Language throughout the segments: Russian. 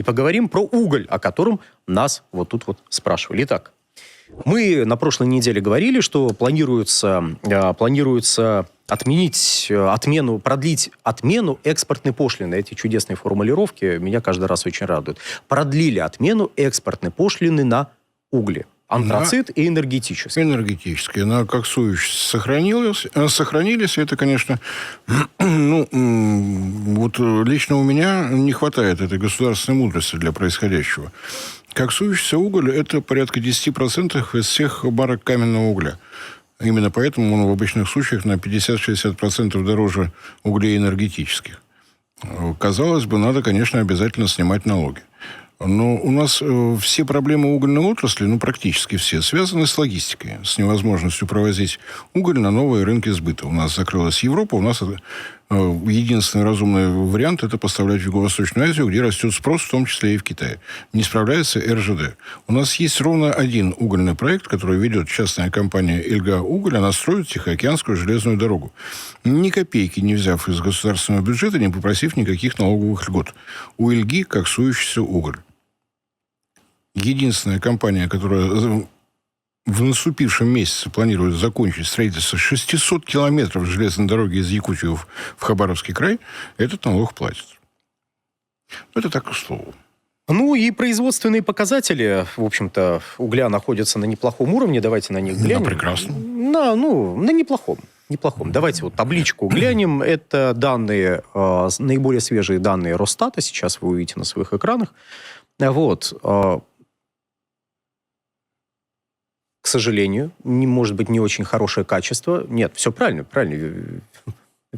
И поговорим про уголь, о котором нас вот тут вот спрашивали. Итак, мы на прошлой неделе говорили, что планируется продлить отмену экспортной пошлины. Эти чудесные формулировки меня каждый раз очень радуют. Продлили отмену экспортной пошлины на угли. Антрацит и энергетический. Энергетические. На коксующиеся сохранились. Это, конечно, вот лично у меня не хватает этой государственной мудрости для происходящего. Коксующийся уголь – это порядка 10% из всех барок каменного угля. Именно поэтому он в обычных случаях на 50-60% дороже углей энергетических. Казалось бы, надо, конечно, обязательно снимать налоги. Но у нас все проблемы угольной отрасли, практически все, связаны с логистикой, с невозможностью провозить уголь на новые рынки сбыта. У нас закрылась Европа, у нас единственный разумный вариант – это поставлять в Юго-Восточную Азию, где растет спрос, в том числе и в Китае. Не справляется РЖД. У нас есть ровно один угольный проект, который ведет частная компания «Эльга-Уголь». Она строит Тихоокеанскую железную дорогу. Ни копейки не взяв из государственного бюджета, не попросив никаких налоговых льгот. У «Эльги» коксующийся уголь. Единственная компания, которая в наступившем месяце планирует закончить строительство 600 километров железной дороги из Якутии в Хабаровский край, этот налог платит. Это так, к слову. И производственные показатели, в общем-то, угля находятся на неплохом уровне. Давайте на них глянем. Прекрасно. На неплохом. Давайте вот табличку глянем. Это данные, наиболее свежие данные Росстата. Сейчас вы увидите на своих экранах. Вот. К сожалению, может быть, не очень хорошее качество. Нет, все правильно.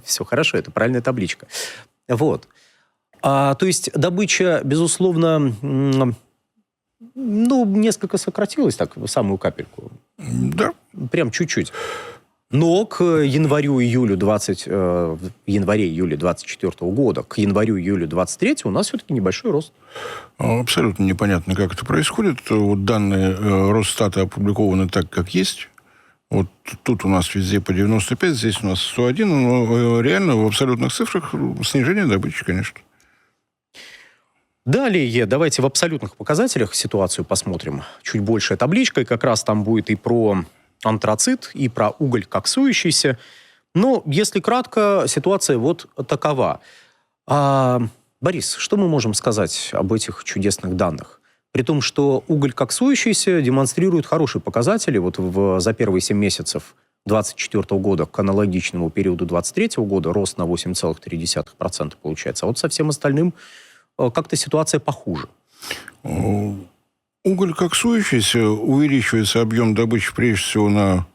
Все хорошо, это правильная табличка. Вот. То есть добыча, безусловно, несколько сократилась, так, самую капельку. Да. Прям чуть-чуть. Но к январю-июлю 24 года, к январю-июлю 23 у нас все-таки небольшой рост. Абсолютно непонятно, как это происходит. Вот данные Росстата опубликованы так, как есть. Вот тут у нас везде по 95, здесь у нас 101. Но реально в абсолютных цифрах снижение добычи, конечно. Далее, давайте в абсолютных показателях ситуацию посмотрим. Чуть большая табличка, и как раз там будет и про антрацит, и про уголь коксующийся. Но, если кратко, ситуация вот такова. Борис, что мы можем сказать об этих чудесных данных? При том, что уголь коксующийся демонстрирует хорошие показатели. Вот за первые 7 месяцев 2024 года к аналогичному периоду 2023 года рост на 8,3% получается. А вот со всем остальным как-то ситуация похуже. Уголь коксующийся, увеличивается объем добычи прежде всего на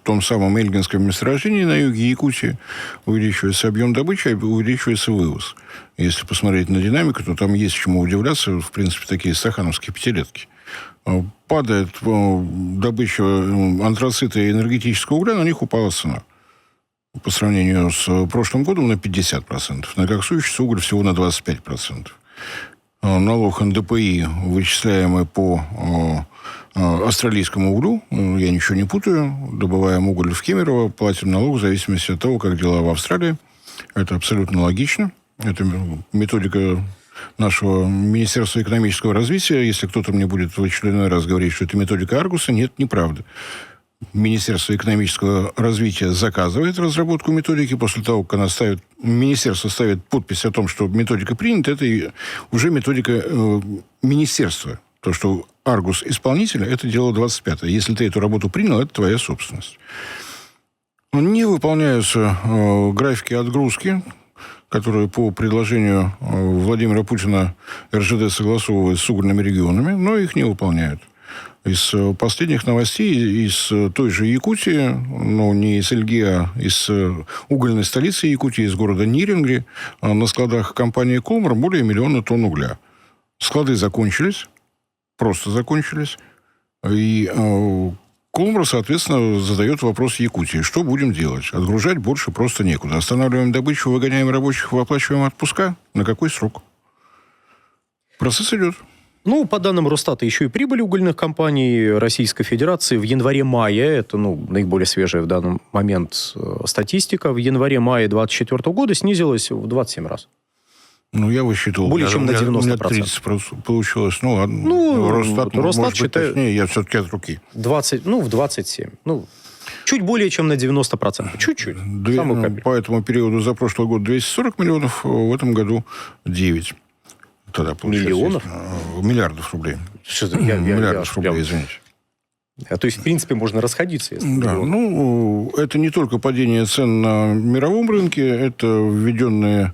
том самом Эльгинском месторождении на юге Якутии. Увеличивается объем добычи, увеличивается вывоз. Если посмотреть на динамику, то там есть чему удивляться. В принципе, такие стахановские пятилетки. Падает добыча антрацита и энергетического угля, на них упала цена. По сравнению с прошлым годом на 50%. На коксующийся уголь всего на 25%. Налог НДПИ, вычисляемый по австралийскому углю, я ничего не путаю, добываем уголь в Кемерово, платим налог в зависимости от того, как дела в Австралии. Это абсолютно логично. Это методика нашего Министерства экономического развития. Если кто-то мне будет в очередной раз говорить, что это методика Аргуса, нет, неправда. Министерство экономического развития заказывает разработку методики. После того, как министерство ставит подпись о том, что методика принята, это уже методика министерства. То, что Аргус исполнителя, это дело 25-е. Если ты эту работу принял, это твоя собственность. Не выполняются графики отгрузки, которые по предложению Владимира Путина РЖД согласовывает с угольными регионами, но их не выполняют. Из последних новостей из той же Якутии, но не из Эльги, а из угольной столицы Якутии, из города Нирингри, на складах компании «Колмар» более 1 миллиона тонн угля. Склады закончились, просто закончились. И «Колмар», соответственно, задает вопрос Якутии. Что будем делать? Отгружать больше просто некуда. Останавливаем добычу, выгоняем рабочих, выплачиваем отпуска? На какой срок? Процесс идет. По данным Росстата, еще и прибыль угольных компаний Российской Федерации в январе-мае, это наиболее свежая в данный момент статистика, в январе-мае 2024 года снизилась в 27 раз. Ну, я высчитывал. Более чем на 90%. У меня 30% получилось. Ну, ладно. Ну, Росстат, Росстат может быть, точнее, я все-таки от руки. 20, ну, в 27. Ну, чуть более чем на 90%. Чуть-чуть. Самую капельку. По этому периоду за прошлый год 240 миллионов, в этом году 9. Тогда Миллионов? Миллиардов рублей. Миллиардов рублей, извините. То есть, в принципе, можно расходиться. Если да, ну, это не только падение цен на мировом рынке, это введенные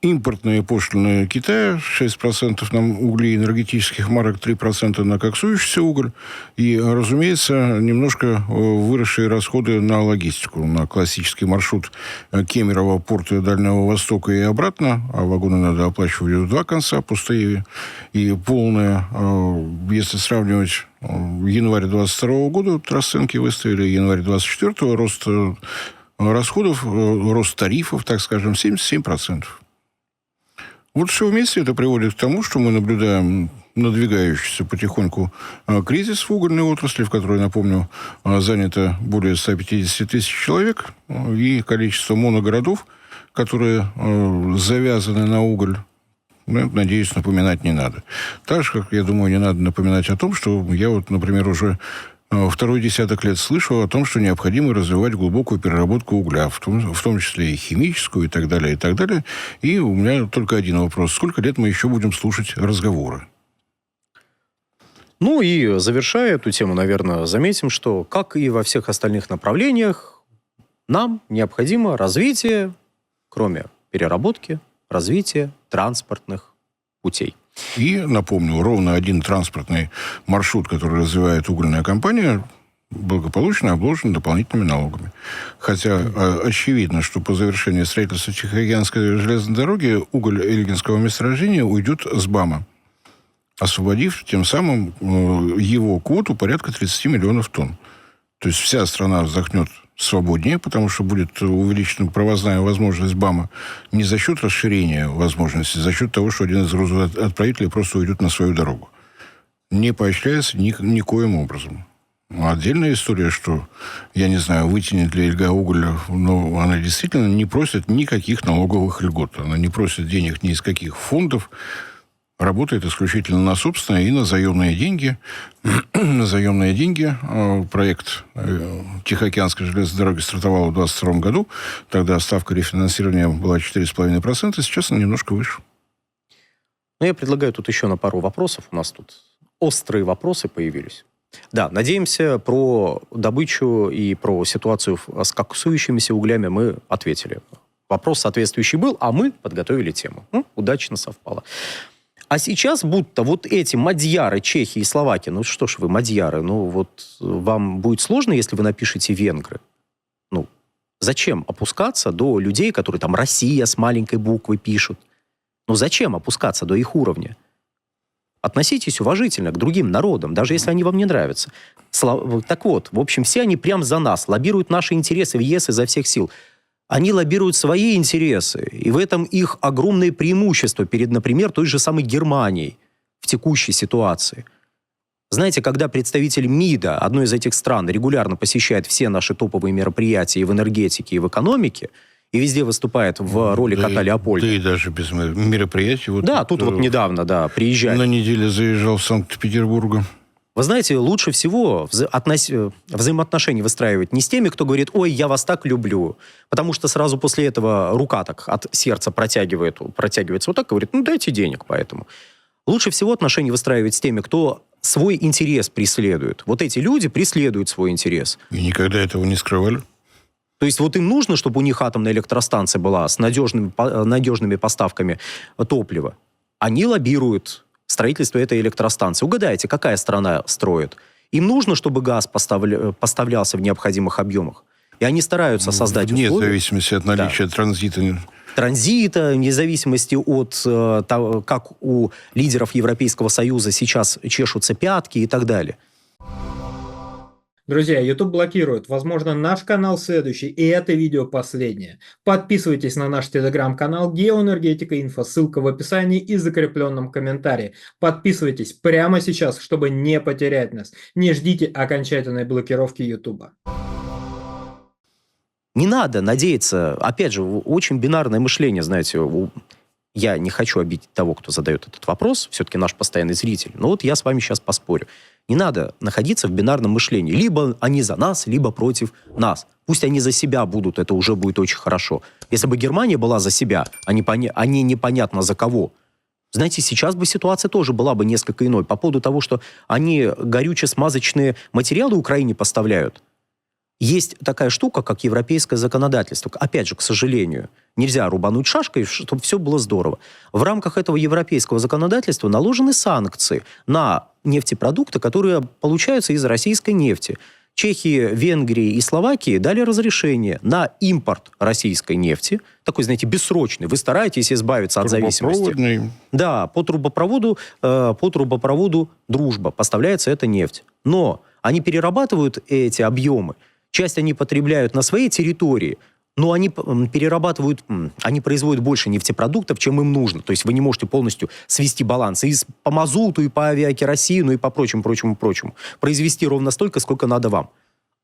импортные пошлины Китая, 6% на угли энергетических марок, 3% на коксующийся уголь. И, разумеется, немножко выросшие расходы на логистику, на классический маршрут Кемерово, порты Дальнего Востока и обратно. А вагоны надо оплачивать в два конца, пустые и полные. Если сравнивать январь 22 года, расценки выставили, январь 24 рост расходов, рост тарифов, так скажем, 77%. Вот все вместе это приводит к тому, что мы наблюдаем надвигающийся потихоньку кризис в угольной отрасли, в которой, напомню, занято более 150 тысяч человек, и количество моногородов, которые завязаны на уголь, надеюсь, напоминать не надо. Так же, как, я думаю, не надо напоминать о том, что я вот, например, уже второй десяток лет слышу о том, что необходимо развивать глубокую переработку угля, в том числе и химическую, и так далее, и так далее. И у меня только один вопрос. Сколько лет мы еще будем слушать разговоры? Ну и завершая эту тему, наверное, заметим, что, как и во всех остальных направлениях, нам необходимо развитие, кроме переработки, развитие транспортных путей. И, напомню, ровно один транспортный маршрут, который развивает угольная компания, благополучно обложен дополнительными налогами. Хотя очевидно, что по завершении строительства Тихоокеанской железной дороги уголь эльгинского месторождения уйдет с БАМа, освободив тем самым его квоту порядка 30 миллионов тонн. То есть вся страна вздохнет свободнее, потому что будет увеличена провозная возможность БАМа не за счет расширения возможностей, а за счет того, что один из грузоотправителей просто уйдет на свою дорогу. Не поощряется никоим образом. Отдельная история, что, я не знаю, вытянет ли Эльга уголь, но она действительно не просит никаких налоговых льгот. Она не просит денег ни из каких фондов, работает исключительно на собственные и на заемные деньги. На заемные деньги проект Тихоокеанской железной дороги стартовал в 2022 году. Тогда ставка рефинансирования была 4,5%, сейчас она немножко выше. Ну, я предлагаю тут еще на пару вопросов. У нас тут острые вопросы появились. Да, надеемся, про добычу и про ситуацию с коксующимися углями мы ответили. Вопрос соответствующий был, а мы подготовили тему. Удачно совпало. А сейчас будто вот эти мадьяры, чехи и словаки, ну что ж вы, мадьяры, ну вот вам будет сложно, если вы напишете венгры? Ну, зачем опускаться до людей, которые там «Россия» с маленькой буквы пишут? Ну, зачем опускаться до их уровня? Относитесь уважительно к другим народам, даже если они вам не нравятся. Так вот, в общем, все они прям за нас, лоббируют наши интересы в ЕС изо всех сил. Они лоббируют свои интересы, и в этом их огромное преимущество перед, например, той же самой Германией в текущей ситуации. Знаете, когда представитель МИДа, одной из этих стран, регулярно посещает все наши топовые мероприятия и в энергетике, и в экономике, и везде выступает в роли кота Леопольда. Да и даже без мероприятий. Вот да, тут вот недавно, да, приезжает. На неделе заезжал в Санкт-Петербург. Вы знаете, лучше всего взаимоотношения выстраивать не с теми, кто говорит: «Ой, я вас так люблю», потому что сразу после этого рука так от сердца протягивается вот так, говорит: «Ну, дайте денег поэтому». Лучше всего отношения выстраивать с теми, кто свой интерес преследует. Вот эти люди преследуют свой интерес. И никогда этого не скрывали? То есть вот им нужно, чтобы у них атомная электростанция была с надежными поставками топлива. Они лоббируют строительство этой электростанции. Угадайте, какая страна строит? Им нужно, чтобы газ поставлялся в необходимых объемах. И они стараются создать условия. Вне зависимости от наличия транзита. Транзита, вне зависимости от того, как у лидеров Европейского Союза сейчас чешутся пятки и так далее. Друзья, YouTube блокирует. Возможно, наш канал следующий, и это видео последнее. Подписывайтесь на наш телеграм-канал Геоэнергетика Инфо, ссылка в описании и закрепленном комментарии. Подписывайтесь прямо сейчас, чтобы не потерять нас. Не ждите окончательной блокировки YouTube. Не надо надеяться, опять же, очень бинарное мышление, знаете. я не хочу обидеть того, кто задает этот вопрос, все-таки наш постоянный зритель, но вот я с вами сейчас поспорю. Не надо находиться в бинарном мышлении. Либо они за нас, либо против нас. Пусть они за себя будут, это уже будет очень хорошо. Если бы Германия была за себя, а не непонятно за кого, знаете, сейчас бы ситуация тоже была бы несколько иной. По поводу того, что они горюче-смазочные материалы Украине поставляют, есть такая штука, как европейское законодательство. Опять же, к сожалению, нельзя рубануть шашкой, чтобы все было здорово. В рамках этого европейского законодательства наложены санкции на нефтепродукты, которые получаются из российской нефти. Чехии, Венгрии и Словакии дали разрешение на импорт российской нефти, такой, знаете, бессрочный. Вы стараетесь избавиться от зависимости. Да, по трубопроводу «Дружба» поставляется эта нефть. Но они перерабатывают эти объемы. Часть они потребляют на своей территории, но они они производят больше нефтепродуктов, чем им нужно. То есть вы не можете полностью свести баланс и по мазуту, и по авиакеросину, и по прочему. Произвести ровно столько, сколько надо вам.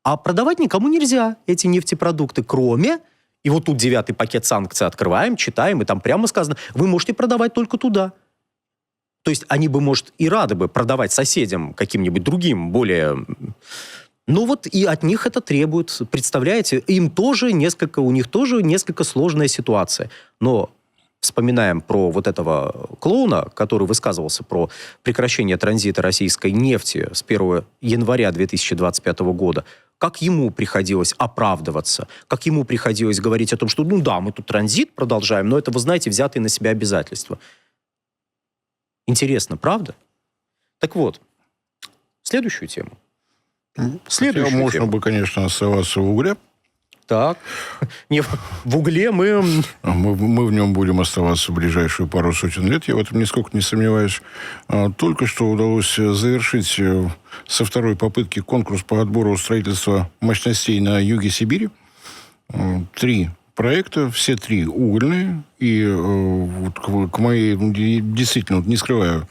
А продавать никому нельзя эти нефтепродукты, кроме... И вот тут 9-й пакет санкций открываем, читаем, и там прямо сказано, вы можете продавать только туда. То есть они бы, может, и рады бы продавать соседям каким-нибудь другим, более... Ну вот и от них это требуют. Представляете, у них тоже несколько сложная ситуация. Но вспоминаем про вот этого клоуна, который высказывался про прекращение транзита российской нефти с 1 января 2025 года. Как ему приходилось оправдываться, как ему приходилось говорить о том, что ну да, мы тут транзит продолжаем, но это, вы знаете, взятые на себя обязательства. Интересно, правда? Так вот, следующую тему. Можно бы, конечно, оставаться в угле. Так. Не, в угле мы в нем будем оставаться в ближайшую пару сотен лет, я в этом нисколько не сомневаюсь. Только что удалось завершить со второй попытки конкурс по отбору строительства мощностей на юге Сибири. 3 проекта, все 3 угольные. И вот к моей, действительно, не скрываю,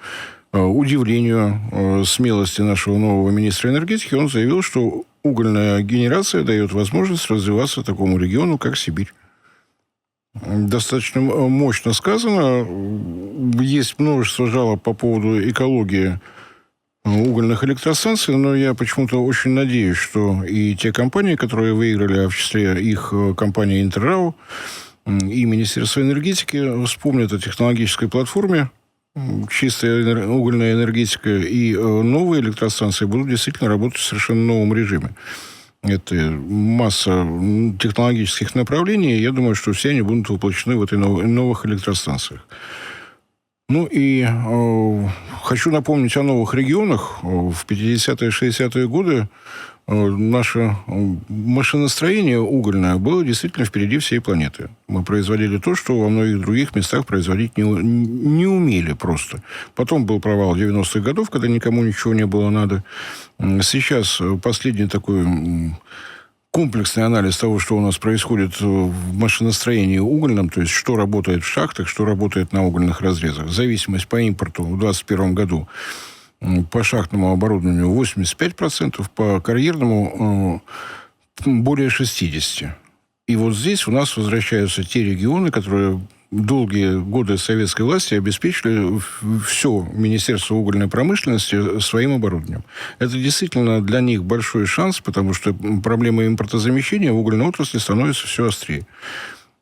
удивлению смелости нашего нового министра энергетики, он заявил, что угольная генерация дает возможность развиваться такому региону, как Сибирь. Достаточно мощно сказано. Есть множество жалоб по поводу экологии угольных электростанций, но я почему-то очень надеюсь, что и те компании, которые выиграли, а в числе их компания «Интеррау» и Министерство энергетики, вспомнят о технологической платформе, чистая угольная энергетика и новые электростанции будут действительно работать в совершенно новом режиме. Это масса технологических направлений. Я думаю, что все они будут воплощены в этой новых электростанциях. Ну и хочу напомнить о новых регионах. В 50-е, 60-е годы наше машиностроение угольное было действительно впереди всей планеты. Мы производили то, что во многих других местах производить не умели просто. Потом был провал 90-х годов, когда никому ничего не было надо. Сейчас последний такой комплексный анализ того, что у нас происходит в машиностроении угольном, то есть что работает в шахтах, что работает на угольных разрезах. Зависимость по импорту в 2021 году по шахтному оборудованию 85%, по карьерному более 60%. И вот здесь у нас возвращаются те регионы, которые долгие годы советской власти обеспечили все Министерство угольной промышленности своим оборудованием. Это действительно для них большой шанс, потому что проблема импортозамещения в угольной отрасли становится все острее.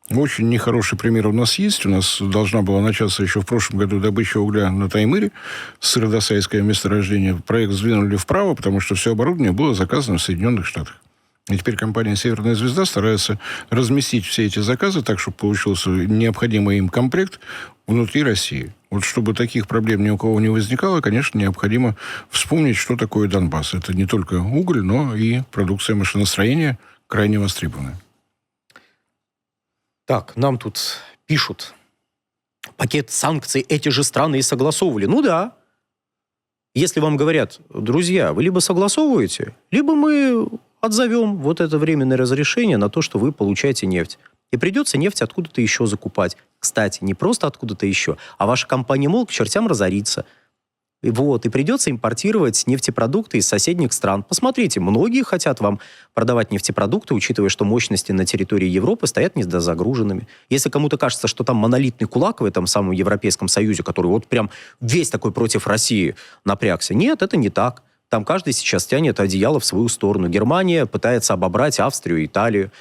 Очень нехороший пример у нас есть. У нас должна была начаться еще в прошлом году добыча угля на Таймыре, сыродосайское месторождение. Проект сдвинули вправо, потому что все оборудование было заказано в Соединенных Штатах. И теперь компания «Северная звезда» старается разместить все эти заказы так, чтобы получился необходимый им комплект внутри России. Вот чтобы таких проблем ни у кого не возникало, конечно, необходимо вспомнить, что такое Донбасс. Это не только уголь, но и продукция машиностроения крайне востребованная. Так, нам тут пишут. Пакет санкций эти же страны и согласовывали. Ну да. Если вам говорят, друзья, вы либо согласовываете, либо мы отзовем вот это временное разрешение на то, что вы получаете нефть. И придется нефть откуда-то еще закупать. Кстати, не просто откуда-то еще, а ваша компания, мол, к чертям разорится. И придется импортировать нефтепродукты из соседних стран. Посмотрите, многие хотят вам продавать нефтепродукты, учитывая, что мощности на территории Европы стоят недозагруженными. Если кому-то кажется, что там монолитный кулак в этом самом Европейском Союзе, который вот прям весь такой против России напрягся. Нет, это не так. Там каждый сейчас тянет одеяло в свою сторону. Германия пытается обобрать Австрию, Италию.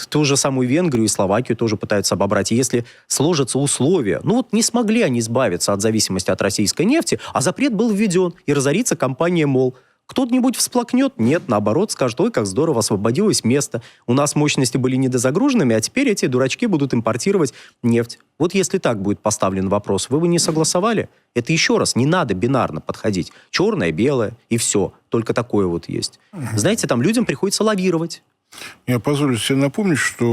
Ту же самую Венгрию и Словакию тоже пытаются обобрать. И если сложатся условия, не смогли они избавиться от зависимости от российской нефти, а запрет был введен, и разорится компания МОЛ. Кто-нибудь всплакнет? Нет, наоборот, скажет: ой, как здорово, освободилось место. У нас мощности были недозагруженными, а теперь эти дурачки будут импортировать нефть. Вот если так будет поставлен вопрос, вы бы не согласовали? Это еще раз, не надо бинарно подходить. Черное, белое и все. Только такое вот есть. Знаете, там людям приходится лавировать. Я позволю себе напомнить, что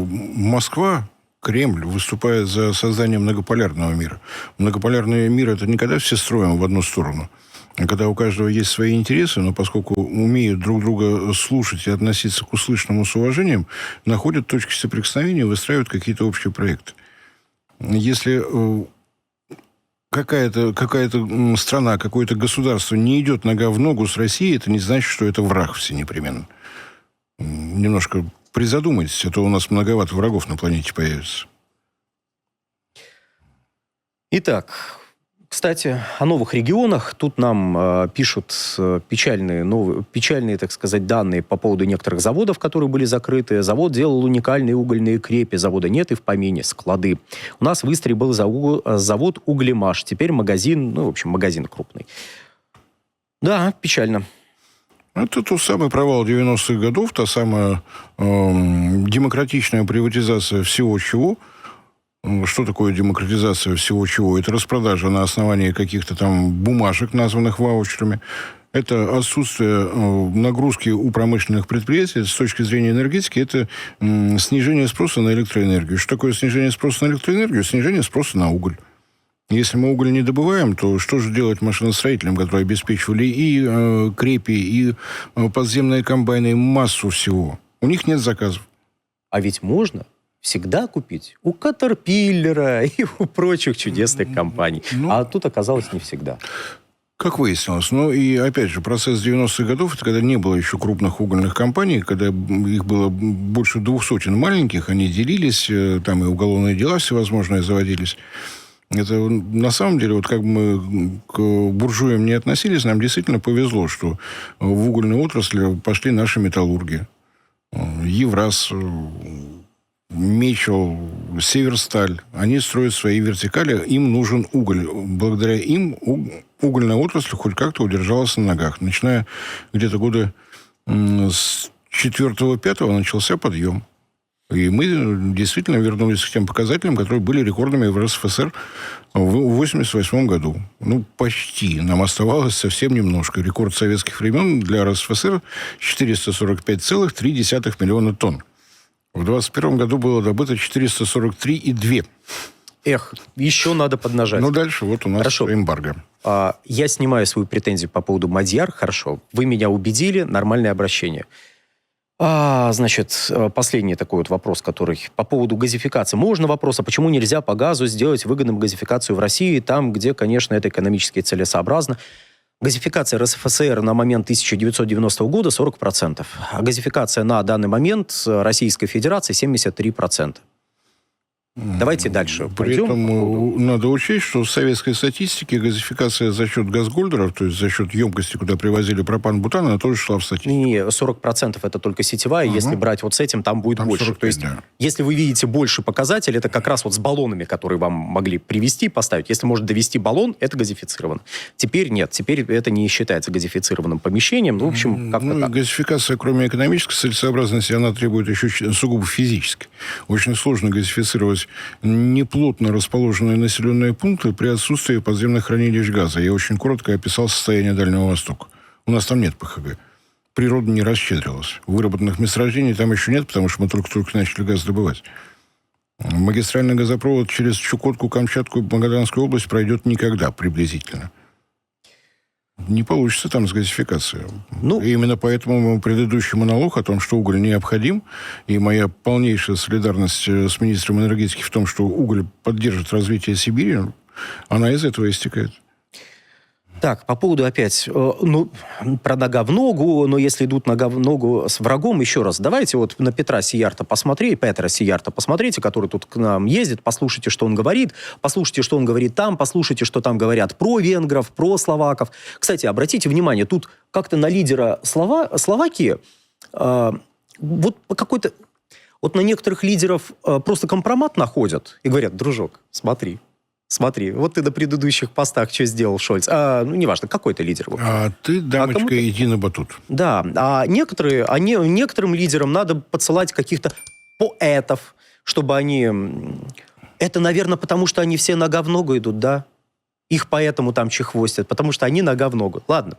Москва, Кремль выступает за создание многополярного мира. Многополярный мир – это не когда все строим в одну сторону, а когда у каждого есть свои интересы, но поскольку умеют друг друга слушать и относиться к услышанному с уважением, находят точки соприкосновения, выстраивают какие-то общие проекты. Если какая-то страна, какое-то государство не идет нога в ногу с Россией, это не значит, что это враг все непременно. Немножко призадумайтесь, а то у нас многовато врагов на планете появится. Итак, кстати, о новых регионах. Тут нам пишут печальные, так сказать, данные по поводу некоторых заводов, которые были закрыты. Завод делал уникальные угольные крепи, завода нет и в помине, склады. У нас в Истре был завод «Углемаш», теперь магазин, магазин крупный. Да, печально. Это тот самый провал 90-х годов, та самая демократичная приватизация всего чего. Что такое демократизация всего чего? Это распродажа на основании каких-то там бумажек, названных ваучерами. Это отсутствие нагрузки у промышленных предприятий. С точки зрения энергетики, это снижение спроса на электроэнергию. Что такое снижение спроса на электроэнергию? Снижение спроса на уголь. Если мы уголь не добываем, то что же делать машиностроителям, которые обеспечивали и крепи, и подземные комбайны, и массу всего? У них нет заказов. А ведь можно всегда купить у Caterpillar и у прочих чудесных компаний. А тут оказалось не всегда. Как выяснилось. И опять же, процесс 90-х годов, это когда не было еще крупных угольных компаний, когда их было больше 200 маленьких, они делились, там и уголовные дела всевозможные заводились. Это на самом деле, как бы мы к буржуям не относились, нам действительно повезло, что в угольную отрасль пошли наши металлурги. Евраз, Мечел, Северсталь. Они строят свои вертикали, им нужен уголь. Благодаря им угольная отрасль хоть как-то удержалась на ногах. Начиная где-то года с 4-5 начался подъем. И мы действительно вернулись к тем показателям, которые были рекордными в РСФСР в 1988 году. Почти. Нам оставалось совсем немножко. Рекорд советских времен для РСФСР 445,3 миллиона тонн. В 1921 году было добыто 443,2. Еще надо поднажать. Дальше вот у нас эмбарго. Я снимаю свою претензию по поводу Мадьяр. Хорошо. Вы меня убедили. Нормальное обращение. Значит, последний такой вот вопрос, который по поводу газификации. Можно вопрос, а почему нельзя по газу сделать выгодным газификацию в России, там, где, конечно, это экономически целесообразно? Газификация РСФСР на момент 1990 года 40%, а газификация на данный момент Российской Федерации 73%. Давайте дальше При пойдем. этом надо учесть, что в советской статистике газификация за счет газгольдеров, то есть за счет емкости, куда привозили пропан-бутан, она тоже шла в статистику. Не, 40% это только сетевая. Если брать вот с этим, там будет больше. 45, то есть, если вы видите больше показатель, это как раз вот с баллонами, которые вам могли привезти, поставить. Если может довести баллон, это газифицировано. Теперь нет. Теперь это не считается газифицированным помещением. В общем, как-то так. Газификация, кроме экономической целесообразности, она требует еще сугубо физической. Очень сложно газифицировать неплотно расположенные населенные пункты при отсутствии подземных хранилищ газа. Я очень коротко описал состояние Дальнего Востока. У нас там нет ПХГ. Природа не расщедрилась. Выработанных месторождений там еще нет, потому что мы только начали газ добывать. Магистральный газопровод через Чукотку, Камчатку и Магаданскую область пройдет никогда, приблизительно. Не получится там с газификацией. И именно поэтому предыдущий монолог о том, что уголь необходим, и моя полнейшая солидарность с министром энергетики в том, что уголь поддержит развитие Сибири, она из этого истекает. Так, по поводу опять, ну, про нога в ногу, но если идут нога в ногу с врагом, еще раз, давайте вот на Петра Сиярта посмотрите, который тут к нам ездит, послушайте, что он говорит, послушайте, что он говорит там, послушайте, что там говорят про венгров, про словаков. Кстати, обратите внимание, тут как-то на лидера Словакии вот какой-то... Вот на некоторых лидеров просто компромат находят и говорят: дружок, смотри, вот ты на предыдущих постах что сделал, Шольц. Ну, неважно, какой-то лидер. А ты, дамочка, иди на батут. Да, некоторым лидерам надо подсылать каких-то поэтов, чтобы они... Это, наверное, потому что они все нога в ногу идут, да? Их поэтому там чехвостят, потому что они нога в ногу. Ладно.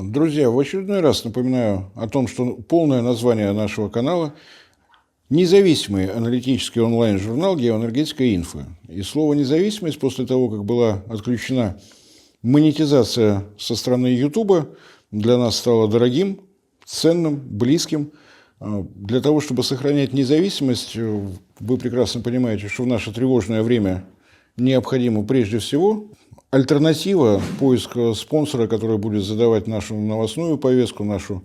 Друзья, в очередной раз напоминаю о том, что полное название нашего канала – независимый аналитический онлайн-журнал «Геоэнергетика Инфо». И слово «независимость» после того, как была отключена монетизация со стороны Ютуба, для нас стало дорогим, ценным, близким. Для того, чтобы сохранять независимость, вы прекрасно понимаете, что в наше тревожное время необходимо прежде всего альтернатива, поиск спонсора, который будет задавать нашу новостную повестку, нашу,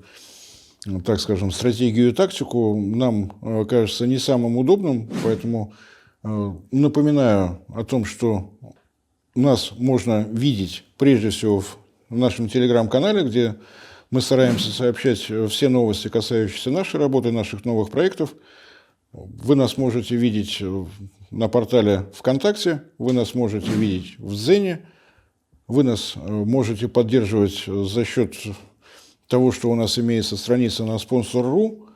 так скажем, стратегию и тактику, нам кажется не самым удобным. Поэтому напоминаю о том, что нас можно видеть прежде всего в нашем телеграм-канале, где мы стараемся сообщать все новости, касающиеся нашей работы, наших новых проектов. Вы нас можете видеть на портале ВКонтакте, вы нас можете видеть в Дзене, вы нас можете поддерживать за счет того, что у нас имеется страница на Sponsor.ru.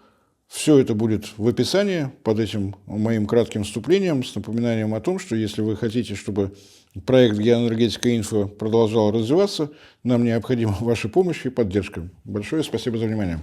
Все это будет в описании под этим моим кратким вступлением с напоминанием о том, что если вы хотите, чтобы проект «Геоэнергетика Инфо» продолжал развиваться, нам необходима ваша помощь и поддержка. Большое спасибо за внимание.